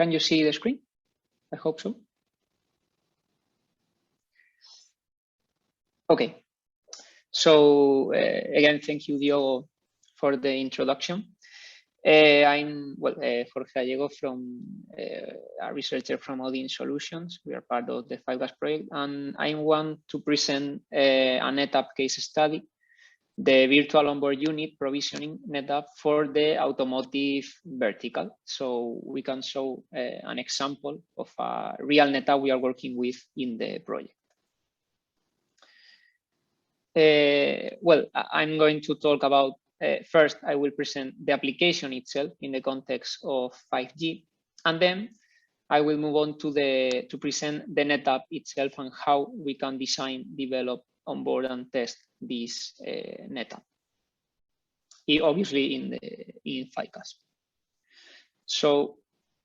Can you see the screen? I hope so. Okay. So again, thank you, Diogo, for the introduction. I'm Jorge Gallego, a researcher from Odin Solutions. We are part of the 5GAS project, and I want to present a NetApp case study, the virtual onboard unit provisioning NetApp for the automotive vertical. So we can show an example of a real NetApp we are working with in the project. Well, I'm going to talk about, first, I will present the application itself in the context of 5G, and then I will move on to present the NetApp itself and how we can design, develop, onboard, and test this NetApp, obviously in 5GAS. So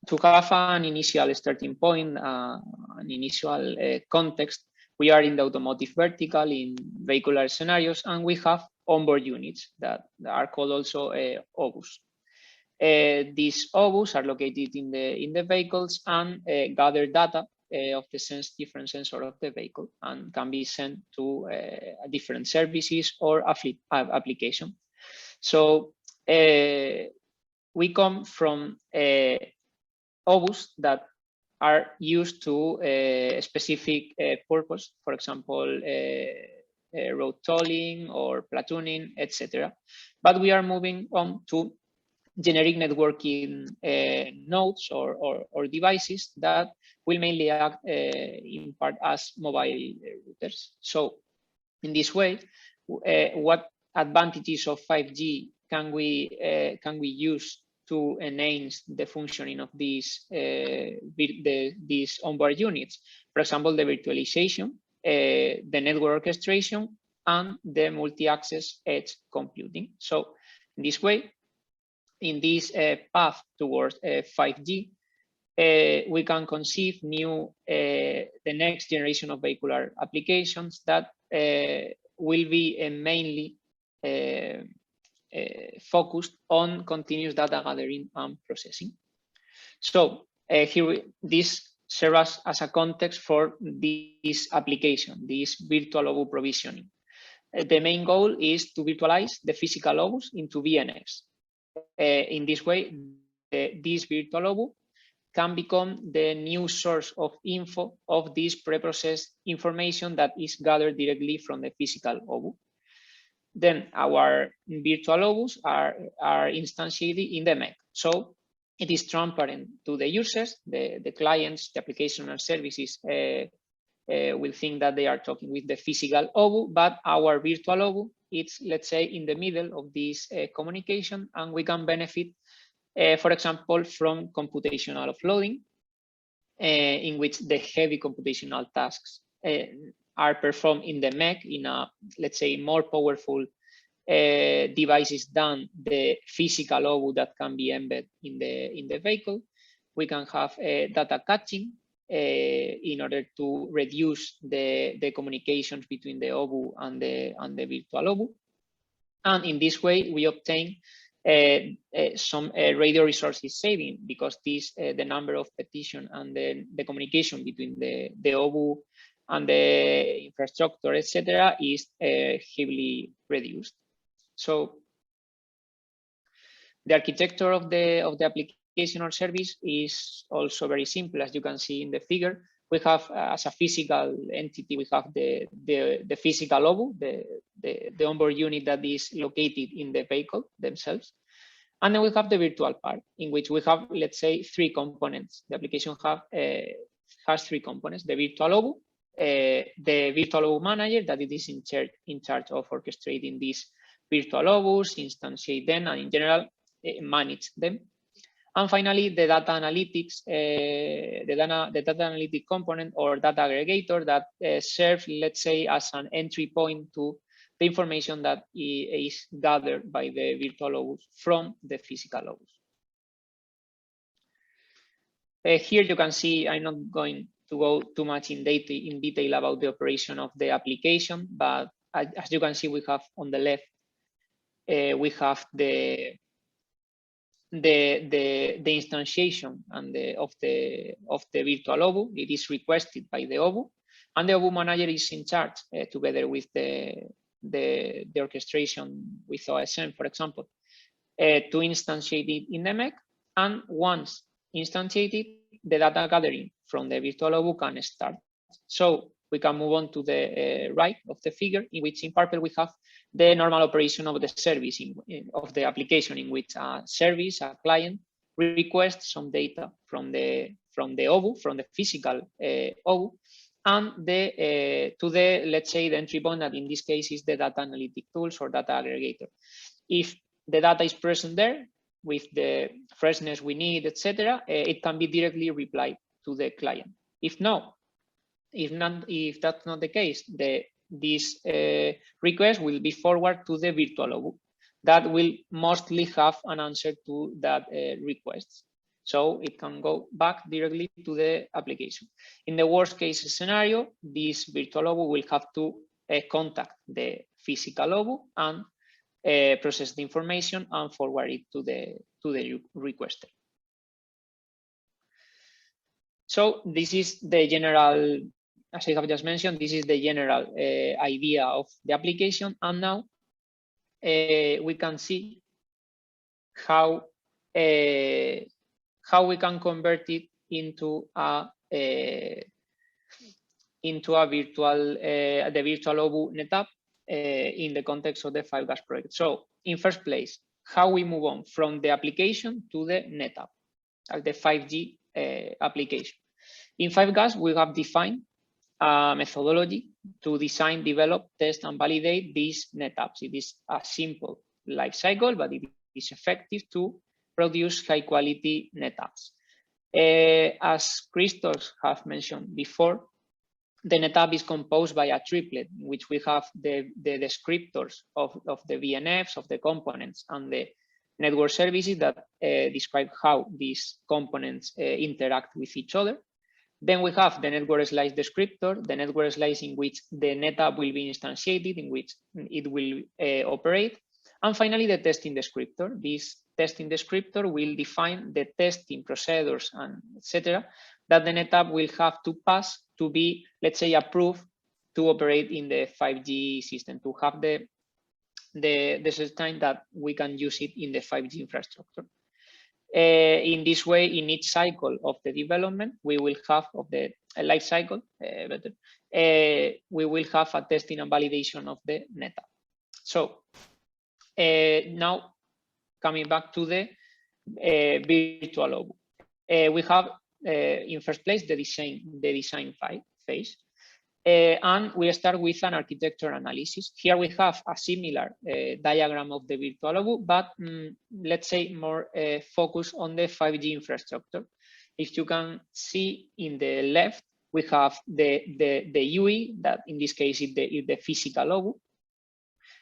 to have an initial starting point, an initial context, we are in the automotive vertical in vehicular scenarios, and we have onboard units that are called also OBUs. These OBUs are located in the vehicles and gather data of the different sensor of the vehicle and can be sent to different services or application. So we come from OBUs that are used to a specific purpose, for example, road tolling or platooning, etc. But we are moving on to generic networking nodes or devices that will mainly act in part as mobile routers. So in this way, what advantages of 5G can we use to enhance the functioning of these onboard units? For example, the virtualization, the network orchestration, and the multi-access edge computing. So in this way, in this path towards 5G, we can conceive the next generation of vehicular applications that will be mainly focused on continuous data gathering and processing. So this serves as a context for this application, this virtual OBU provisioning. The main goal is to virtualize the physical OBUs into VNFs. In this way, this virtual OBU can become the new source of info of this preprocessed information that is gathered directly from the physical OBU. Then our virtual OBUs are instantiated in the MEC. So it is transparent to the users, the clients, the application and services will think that they are talking with the physical OBU, but our virtual OBU, it's, let's say, in the middle of this communication, and we can benefit, for example, from computational offloading, in which the heavy computational tasks are performed in the MEC in a, let's say, more powerful devices than the physical OBU that can be embedded in the vehicle. We can have data caching in order to reduce the communications between the OBU and the virtual OBU. And in this way, we obtain some radio resources saving, because the number of petitions and the communication between the OBU and the infrastructure, etc., is heavily reduced. So the architecture of the application or service is also very simple, as you can see in the figure. We have, as a physical entity, we have the physical OBU, the onboard unit that is located in the vehicle themselves. And then we have the virtual part, in which we have, let's say, 3 components. The application has 3 components: the virtual OBU, the virtual OBU manager, that it is in charge of orchestrating these virtual OBUs, instantiate them, and in general, manage them. And finally, the data analytics, the data analytic component or data aggregator that serves, let's say, as an entry point to the information that is gathered by the virtual OBUs from the physical OBUs. Here you can see, I'm not going to go too much in detail about the operation of the application, but as you can see, we have on the left, we have the the instantiation and of the virtual OBU. It is requested by the OBU, and the OBU manager is in charge together with the orchestration with OSM, for example, to instantiate it in the MEC. And once instantiated, the data gathering from the virtual OBU can start. So we can move on to the right of the figure, in which in purple we have the normal operation of the service of the application, in which a service, a client, requests some data from the OBU, from the physical OBU, and to the, let's say, the entry point, that in this case is the data analytic tools or data aggregator. If the data is present there with the freshness we need, etc., it can be directly replied to the client. If that's not the case, this request will be forwarded to the virtual OBU that will mostly have an answer to that request. So it can go back directly to the application. In the worst case scenario, this virtual OBU will have to contact the physical OBU and process the information and forward it to the requester. So this is the general, as I have just mentioned, this is the general idea of the application. And now we can see how we can convert it into a virtual, the virtual OBU NetApp in the context of the 5GAS project. So in first place, how we move on from the application to the NetApp, the 5G application. In 5GAS, we have defined a methodology to design, develop, test, and validate these NetApps. It is a simple life cycle, but it is effective to produce high quality NetApps. As Christos have mentioned before, the NetApp is composed by a triplet, in which we have the descriptors of the VNFs, of the components, and the network services that describe how these components interact with each other. Then we have the network slice descriptor, the network slice in which the NetApp will be instantiated, in which it will operate. And finally, the testing descriptor. This testing descriptor will define the testing procedures and etc. that the NetApp will have to pass to be, let's say, approved to operate in the 5G system, to have the certain that we can use it in the 5G infrastructure. In this way, in each cycle of the development, we will have, of the life cycle, we will have a testing and validation of the NetApp. So now coming back to the virtual OBU, we have in first place the design phase. And we start with an architecture analysis. Here we have a similar diagram of the virtual OBU, but let's say more focus on the 5G infrastructure. If you can see in the left, we have the UI, that in this case is the physical OBU,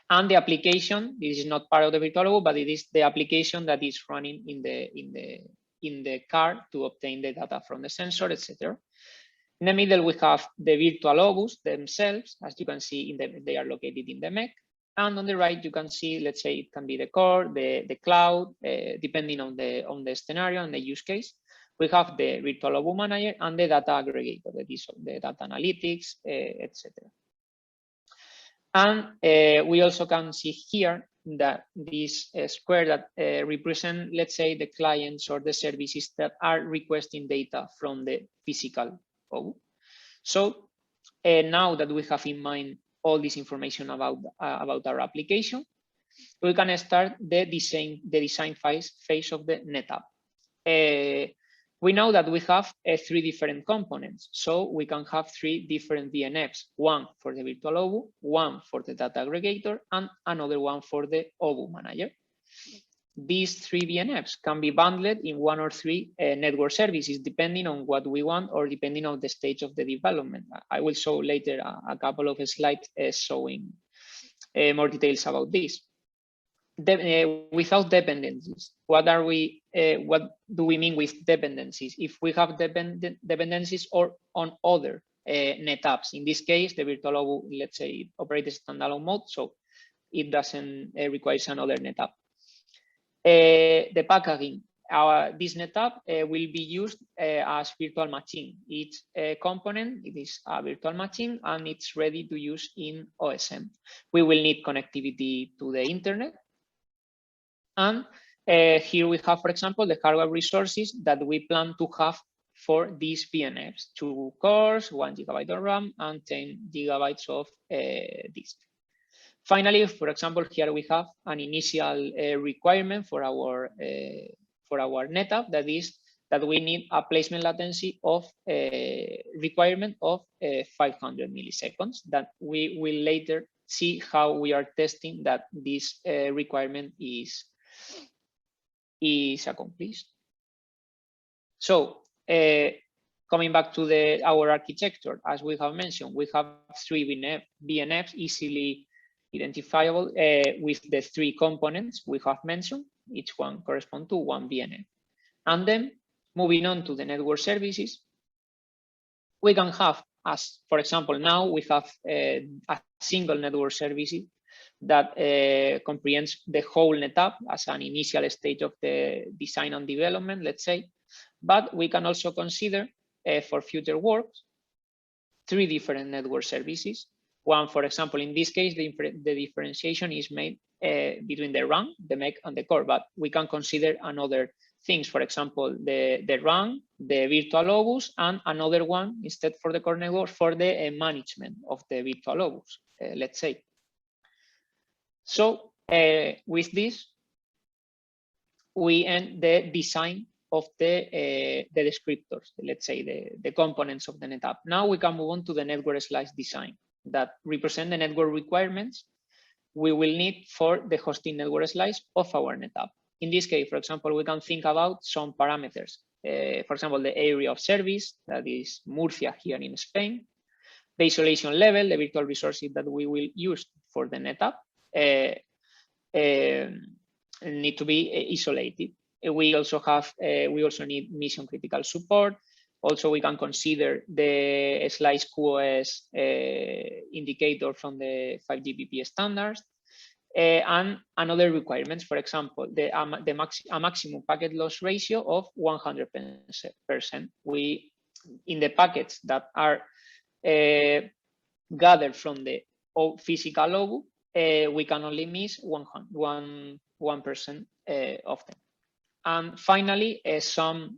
and the application. This is not part of the virtual OBU, but it is the application that is running in the car to obtain the data from the sensor, etc. In the middle, we have the virtual OBUs themselves. As you can see, they are located in the MEC. And on the right, you can see, let's say, it can be the core, the cloud, depending on the scenario and the use case. We have the virtual OBU manager and the data aggregator, the data analytics, etc. And we also can see here that this square that represent, let's say, the clients or the services that are requesting data from the physical OBU. So now that we have in mind all this information about our application, we can start the design phase of the NetApp. We know that we have 3 different components, so we can have 3 different VNFs, one for the virtual OBU, one for the data aggregator, and another one for the OBU manager. These 3 VNFs can be bundled in 1 or 3 network services, depending on what we want or depending on the stage of the development. I will show later a couple of slides showing more details about this. Without dependencies, what do we mean with dependencies? If we have dependencies or on other NetApps, in this case, the virtual OBU, let's say, it operates standalone mode, so it doesn't require another NetApp. The packaging, this NetApp will be used as virtual machine. Each component, it is a virtual machine and it's ready to use in OSM. We will need connectivity to the internet. And here we have, for example, the hardware resources that we plan to have for these VNFs: 2 cores, 1 GB of RAM, and 10 GB of disk. Finally, for example, here we have an initial requirement for our NetApp, that is that we need a placement latency of requirement of 500 milliseconds. That we will later see how we are testing that this requirement is accomplished. So coming back to our architecture, as we have mentioned, we have 3 VNFs easily identifiable with the 3 components we have mentioned. Each one corresponds to 1 VNF. And then moving on to the network services, we can have, as for example, now we have a single network service that comprehends the whole NetApp as an initial stage of the design and development, let's say. But we can also consider for future works 3 different network services. One, for example, in this case, the differentiation is made between the RAM, the MEC, and the core, but we can consider another things, for example, the RAM, the VirtualObus, and another one instead for the core network for the management of the VirtualObus, let's say. So with this, we end the design of the descriptors, let's say the components of the NetApp. Now we can move on to the network slice design that represent the network requirements we will need for the hosting network slice of our NetApp. In this case, for example, we can think about some parameters. For example, the area of service, that is Murcia here in Spain. The isolation level, the virtual resources that we will use for the NetApp need to be isolated. We also need mission critical support. Also, we can consider the slice QoS indicator from the 5GPP standards. And another requirements, for example, a maximum packet loss ratio of 100%. In the packets that are gathered from the physical OBU, we can only miss 1% of them. And finally, some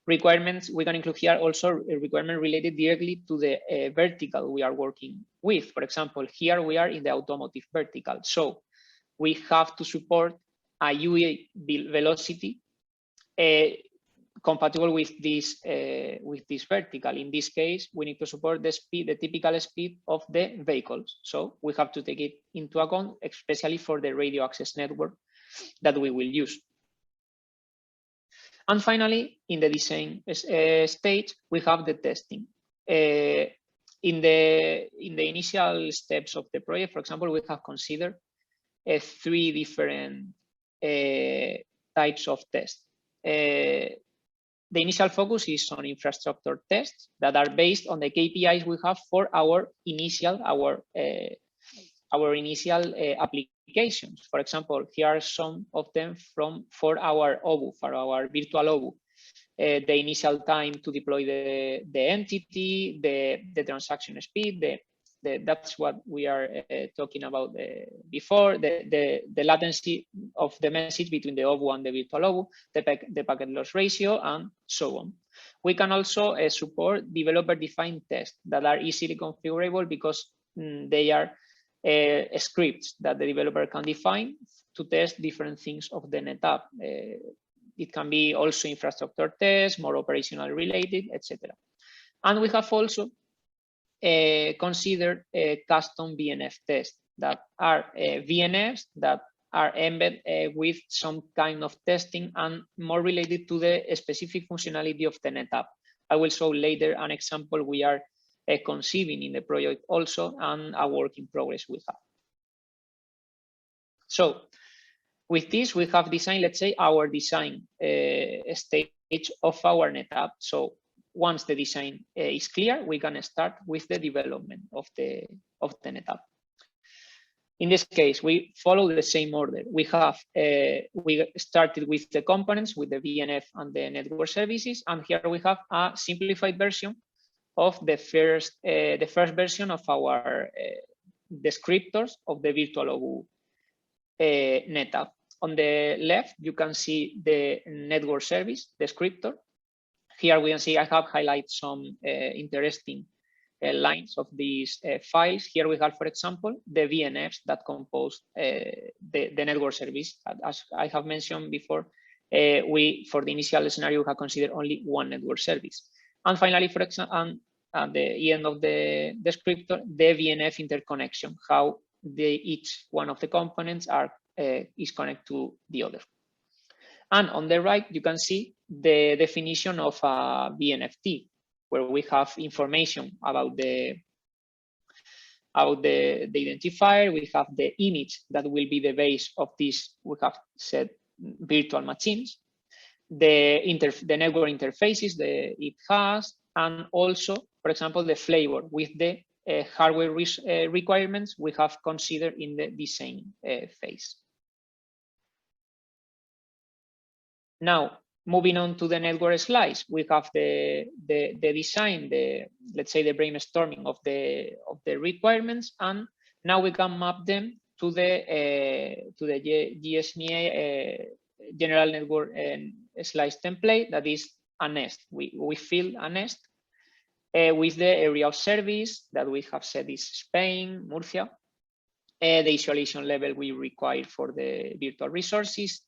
requirements we can include here, also a requirement related directly to the vertical we are working with. For example, here we are in the automotive vertical. So we have to support a UE velocity compatible with this vertical. In this case, we need to support the speed, the typical speed of the vehicles. So we have to take it into account, especially for the radio access network that we will use. And finally, in the design stage, we have the testing. In the initial steps of the project, for example, we have considered 3 different types of tests. The initial focus is on infrastructure tests that are based on the KPIs we have for our initial applications. For example, here are some of them for our OBU, for our virtual OBU. The initial time to deploy the entity, the transaction speed, that's what we are talking about before, the latency of the message between the OBU and the virtual OBU, the packet loss ratio, and so on. We can also support developer-defined tests that are easily configurable because they are scripts that the developer can define to test different things of the NetApp. It can be also infrastructure tests, more operational related, etc. And we have also considered custom VNF tests that are VNFs that are embedded with some kind of testing and more related to the specific functionality of the NetApp. I will show later an example we are conceiving in the project also, and a work in progress we have. So with this, we have designed, let's say, our design stage of our NetApp. So once the design is clear, we can start with the development of the NetApp. In this case, we follow the same order. We started with the components, with the VNF and the network services, and here we have a simplified version of the first version of our descriptors of the virtual NetApp. On the left, you can see the network service descriptor. Here we can see I have highlighted some interesting lines of these files. Here we have, for example, the VNFs that compose the network service. As I have mentioned before, for the initial scenario, we have considered only one network service. And finally, for example, at the end of the descriptor, the VNF interconnection, how each one of the components is connected to the other. And on the right, you can see the definition of a VNFT, where we have information about the identifier. We have the image that will be the base of this. We have said virtual machines, the network interfaces it has, and also, for example, the flavor with the hardware requirements we have considered in the design phase. Now, moving on to the network slice, we have the design, let's say the brainstorming of the requirements, and now we can map them to the GSMA general network slice template. That is a nest. We fill a nest with the area of service that we have said is Spain, Murcia, the isolation level we require for the virtual resources,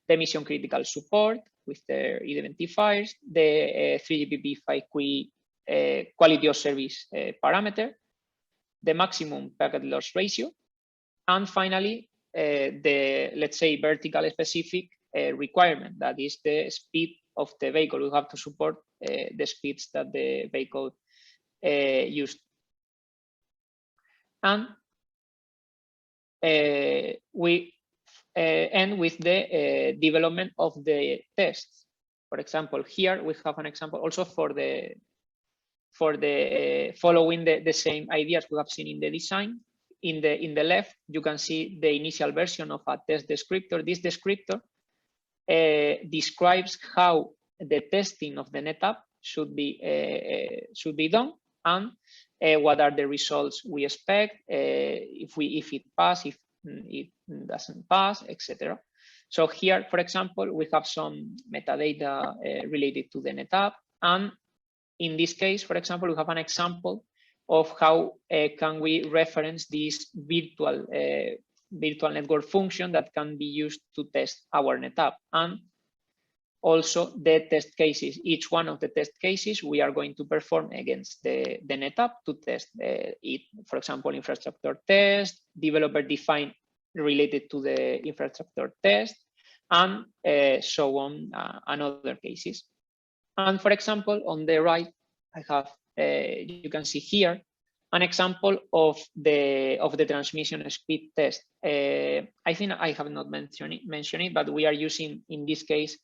the mission critical support with the identifiers, the 3GPP5Q quality of service parameter, the maximum packet loss ratio, and finally, let's say, vertical specific requirement, that is the speed of the vehicle. We have to support the speeds that the vehicle used. And we end with the development of the tests. For example, here we have an example also for the following the same ideas we have seen in the design. In the left, you can see the initial version of a test descriptor. This descriptor describes how the testing of the NetApp should be done, and what are the results we expect, if it passes, if it doesn't pass, etc. So here, for example, we have some metadata related to the NetApp, and in this case, for example, we have an example of how can we reference this virtual network function that can be used to test our NetApp, and also the test cases. Each one of the test cases we are going to perform against the NetApp to test it. For example, infrastructure test, developer defined related to the infrastructure test, and so on, and other cases. And for example, on the right, I have you can see here an example of the transmission speed test. I think I have not mentioned it, but we are using in this case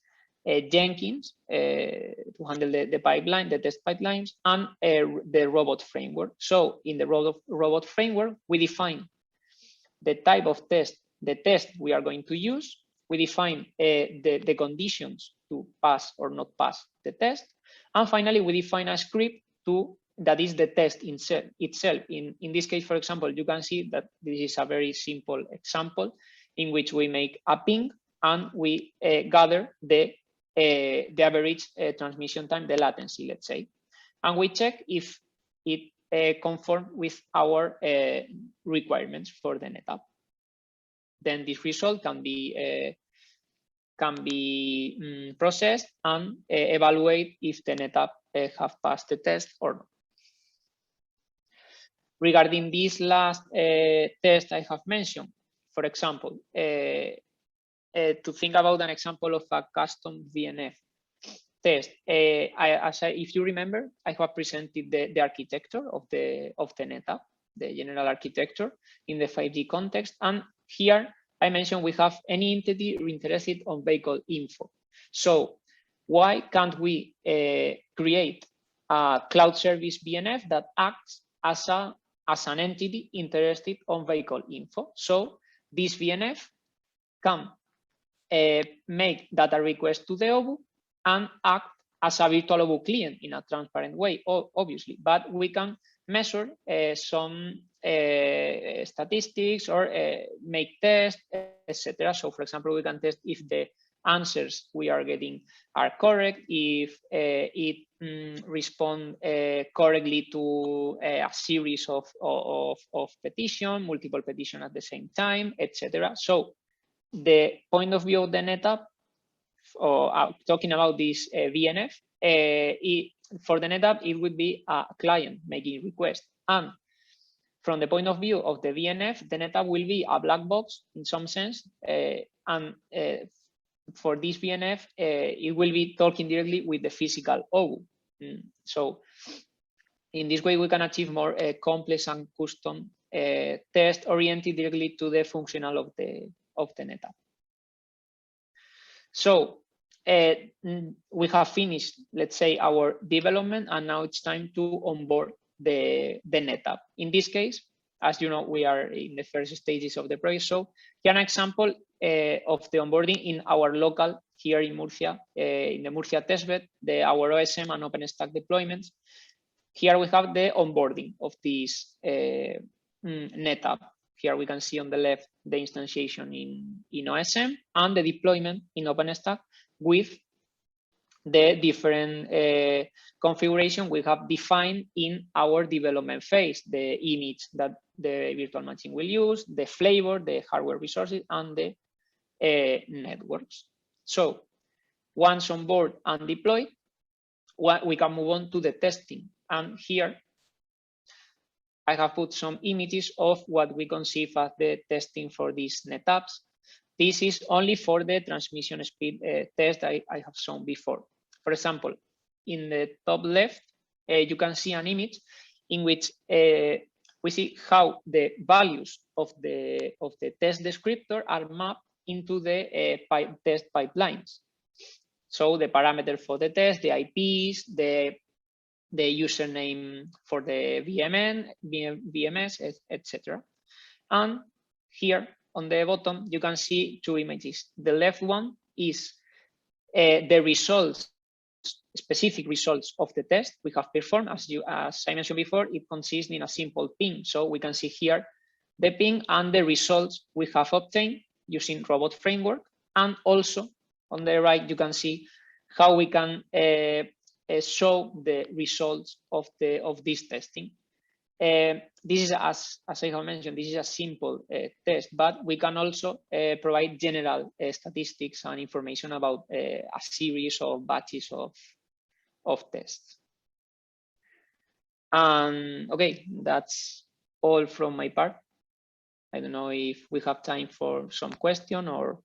Jenkins to handle the pipeline, the test pipelines, and the robot framework. So in the robot framework, we define the type of test, the test we are going to use. We define the conditions to pass or not pass the test. And finally, we define a script that is the test itself. In this case, for example, you can see that this is a very simple example in which we make a ping and we gather the average transmission time, the latency, let's say, and we check if it conforms with our requirements for the NetApp. Then this result can be processed and evaluate if the NetApp have passed the test or not. Regarding this last test I have mentioned, for example, to think about an example of a custom VNF test, if you remember, I have presented the architecture of the NetApp, the general architecture in the 5G context, and here I mentioned we have any entity interested on vehicle info. So why can't we create a cloud service VNF that acts as a as an entity interested on vehicle info. So this VNF can make data requests to the OBU and act as a virtual OBU client in a transparent way, obviously, but we can measure some statistics or make tests, etc. So for example, we can test if the answers we are getting are correct, if it respond correctly to a series of petition, multiple petition at the same time, etc. So the point of view of the NetApp, or talking about this VNF, for the NetApp, it would be a client making requests. And from the point of view of the VNF, the NetApp will be a black box in some sense. And for this VNF, it will be talking directly with the physical OBU. So in this way, we can achieve more complex and custom tests oriented directly to the functional of the NetApp. So we have finished, let's say, our development, and now it's time to onboard the NetApp. In this case, as you know, we are in the first stages of the project. So here an example of the onboarding in our local here in Murcia, in the Murcia testbed, our OSM and OpenStack deployments. Here we have the onboarding of this NetApp. Here we can see on the left the instantiation in OSM and the deployment in OpenStack with the different configuration we have defined in our development phase, the image that the virtual machine will use, the flavor, the hardware resources, and the networks. So once on board and deployed, we can move on to the testing. And here I have put some images of what we conceive as the testing for these NetApps. This is only for the transmission speed test I have shown before. For example, in the top left, you can see an image in which we see how the values of the test descriptor are mapped into the test pipelines. So the parameter for the test, the IPs, the username for the VMS, etc. And here on the bottom, you can see two images. The left one is the results, specific results of the test we have performed. As I mentioned before, it consists in a simple ping. So we can see here the ping and the results we have obtained using robot framework. And also on the right, you can see how we can show the results of this testing. This is, as I have mentioned, this is a simple test, but we can also provide general statistics and information about a series of batches of tests. And okay, that's all from my part. I don't know if we have time for some question or.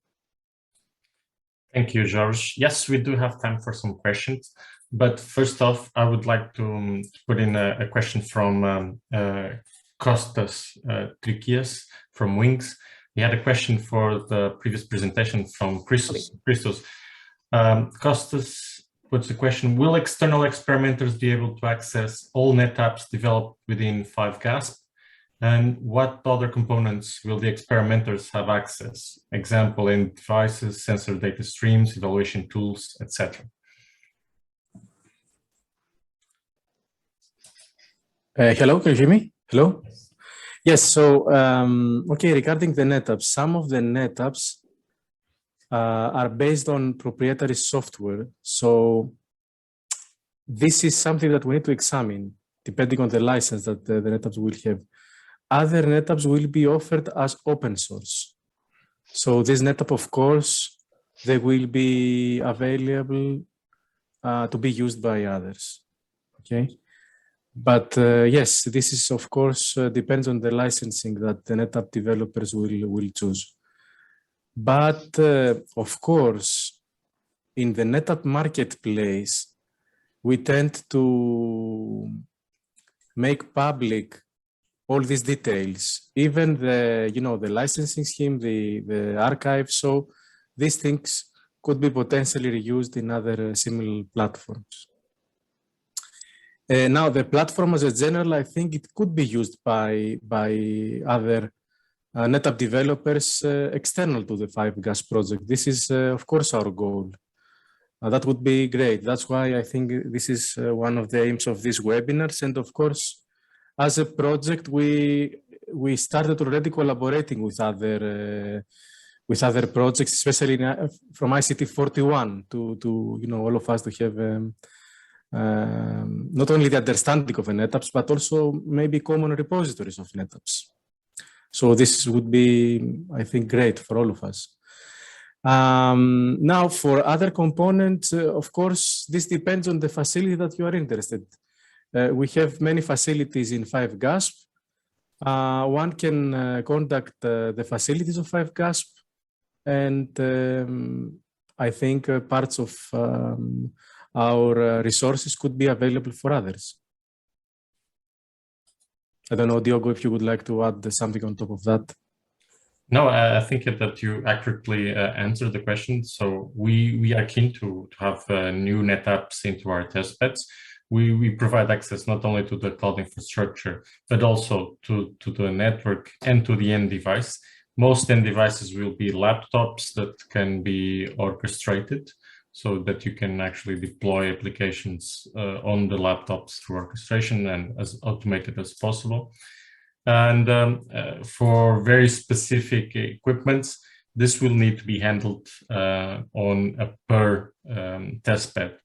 Thank you, Jorge. Yes, we do have time for some questions. But first off, I would like to put in a question from Costas Trikias from Wings. He had a question for the previous presentation from Christos. Costas puts the question, will external experimenters be able to access all NetApps developed within 5GASP? And what other components will the experimenters have access? Example, in devices, sensor data streams, evaluation tools, etc. Hello, can you hear me? Hello? Yes, so, okay, regarding the NetApps, some of the NetApps are based on proprietary software. So this is something that we need to examine, depending on the license that the NetApps will have. Other NetApps will be offered as open source. So this NetApp, of course, they will be available to be used by others, okay? But yes, this is, of course, depends on the licensing that the NetApp developers will choose. But of course, in the NetApp marketplace, we tend to make public all these details, even the, the licensing scheme, the archive. So these things could be potentially reused in other similar platforms. Now, the platform as a general, I think it could be used by other NetApp developers external to the 5GAS project. This is, of course, our goal. That would be great. That's why I think this is one of the aims of these webinars. And of course, as a project, we started already collaborating with other projects, especially from ICT 41, to all of us to have not only the understanding of NetApps, but also maybe common repositories of NetApps. So this would be, I think, great for all of us. Now, for other components, of course, this depends on the facility that you are interested. We have many facilities in 5GASP. One can contact the facilities of 5GASP, and I think parts of our resources could be available for others. I don't know, Diogo, if you would like to add something on top of that. No, I think that you accurately answered the question. So we are keen to have new NetApps into our testbeds. We provide access not only to the cloud infrastructure, but also to the network and to the end device. Most end devices will be laptops that can be orchestrated so that you can actually deploy applications on the laptops through orchestration and as automated as possible. And for very specific equipments, this will need to be handled on a per testbed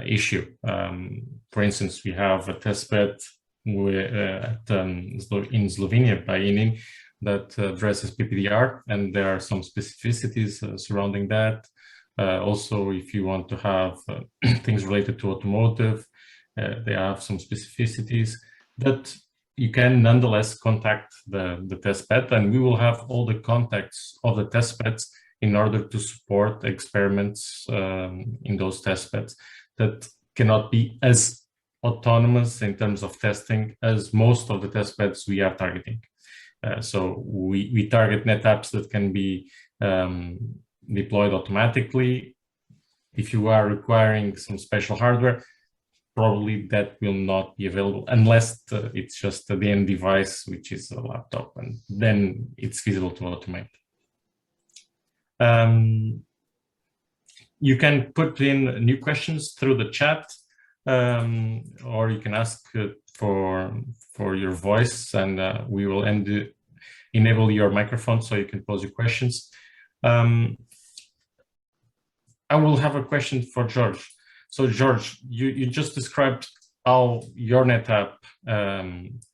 issue. For instance, we have a testbed in Slovenia by Odin that addresses PPDR, and there are some specificities surrounding that. Also, if you want to have things related to automotive, they have some specificities that you can nonetheless contact the testbed, and we will have all the contacts of the testbeds in order to support experiments in those testbeds that cannot be as autonomous in terms of testing as most of the testbeds we are targeting. So we target NetApps that can be deployed automatically. If you are requiring some special hardware, probably that will not be available unless it's just the end device, which is a laptop, and then it's feasible to automate. You can put in new questions through the chat, or you can ask for your voice, and we will enable your microphone so you can pose your questions. I will have a question for Jorge. So Jorge, you just described how your NetApp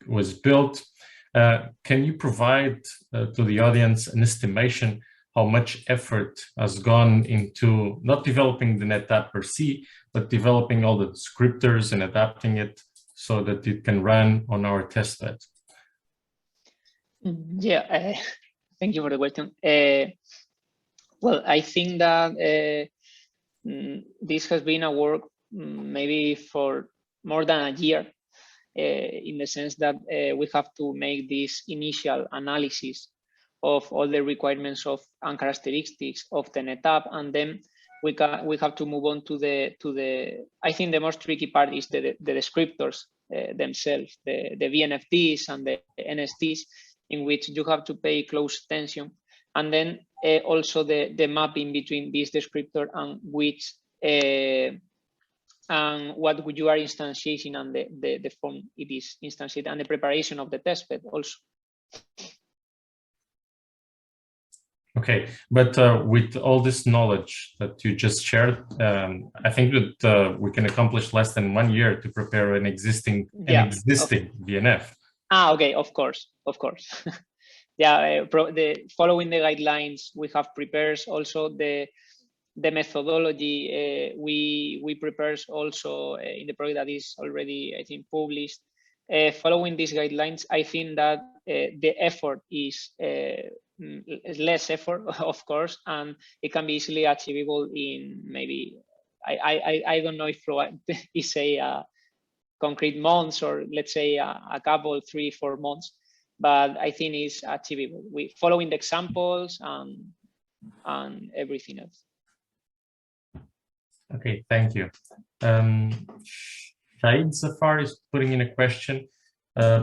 was built. Can you provide to the audience an estimation how much effort has gone into not developing the NetApp per se, but developing all the descriptors and adapting it so that it can run on our testbed? Yeah, thank you for the question. Well, I think that this has been a work maybe for more than a year, in the sense that we have to make this initial analysis of all the requirements of and characteristics of the NetApp, and then we have to move on to the I think the most tricky part is the descriptors themselves, the VNFTs and the NSTs, in which you have to pay close attention, and then also the mapping between this descriptor and which and what you are instantiating and the form it is instantiated, and the preparation of the testbed also. Okay, but with all this knowledge that you just shared, I think that we can accomplish less than 1 year to prepare an existing VNF. Okay, of course. Yeah, following the guidelines we have prepared, also the methodology we prepared also in the project that is already, I think, published. Following these guidelines, I think that the effort is less effort, of course, and it can be easily achievable in maybe, I don't know if is a concrete months, or let's say a couple, 3-4 months, but I think it's achievable. We following the examples and everything else. Okay, thank you. Said Zafar is putting in a question.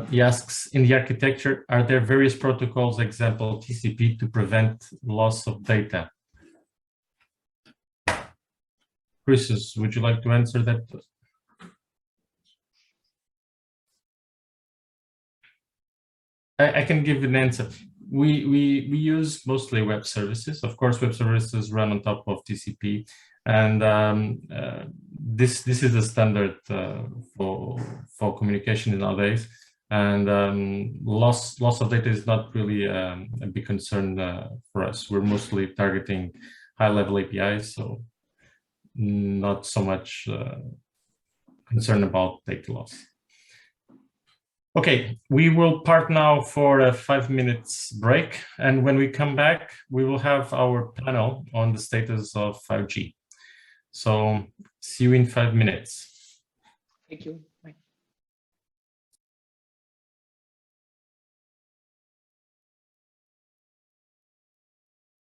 He asks, in the architecture, are there various protocols, example TCP, to prevent loss of data? Chris, would you like to answer that? I can give an answer. We use mostly web services. Of course, web services run on top of TCP, and this is the standard for communication nowadays. And loss of data is not really a big concern for us. We're mostly targeting high-level APIs, so not so much concern about data loss. Okay, we will part now for a 5 minutes break. And when we come back, we will have our panel on the status of 5G. So see you in 5 minutes. Thank you.